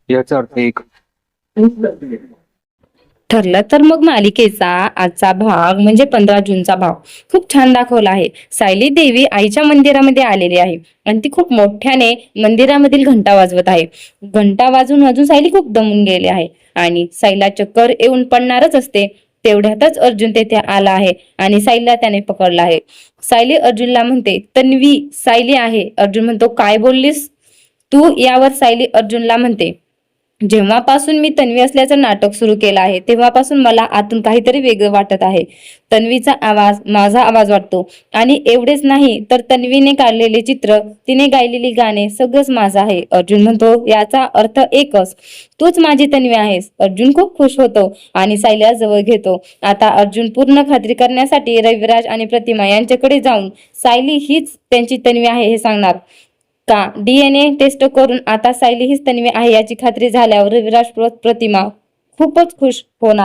याचा अर्थ एक. ठरलं तर मग मालिकेचा आजचा भाग म्हणजे 15 जूनचा भाग खूप छान दाखवला आहे. सायली देवी आईच्या मंदिरामध्ये आलेली आहे आणि ती खूप मोठ्याने मंदिरामधील घंटा वाजवत आहे. घंटा वाजून वाजून सायली खूप दमून गेली आहे आणि सायलीला चक्कर येऊन पडणारच असते. तेवढ्यातच अर्जुन तेथे आला आहे आणि सायलीला त्याने पकडला आहे. सायली अर्जुनला म्हणते, तन्वी सायली आहे. अर्जुन म्हणतो, काय बोललीस तू यावर? सायली अर्जुनला म्हणते, जेव्हापासून मी तन्वी असल्याचं नाटक सुरू केलं आहे तेव्हापासून मला आतून काहीतरी वेगळं वाटत आहे. तन्वीचा आवाज माझा आवाज वाटतो आणि एवढेच नाही तर तन्वीने काढलेले चित्र, तिने गायलेली गाणे सगळंच माझं आहे. अर्जुन म्हणतो, याचा अर्थ एकच, तूच माझी तन्वी आहेस. अर्जुन खूप खुश होतो आणि सायलीला जवळ घेतो. आता अर्जुन पूर्ण खात्री करण्यासाठी रविराज आणि प्रतिमा यांच्याकडे जाऊन सायली हीच त्यांची तन्वी आहे हे सांगणार. का DNA टेस्ट करून आता सायली हीच तन्वी आहे याची खात्री झाल्यावर रविराज प्रतिमा खूपच खुश होणार.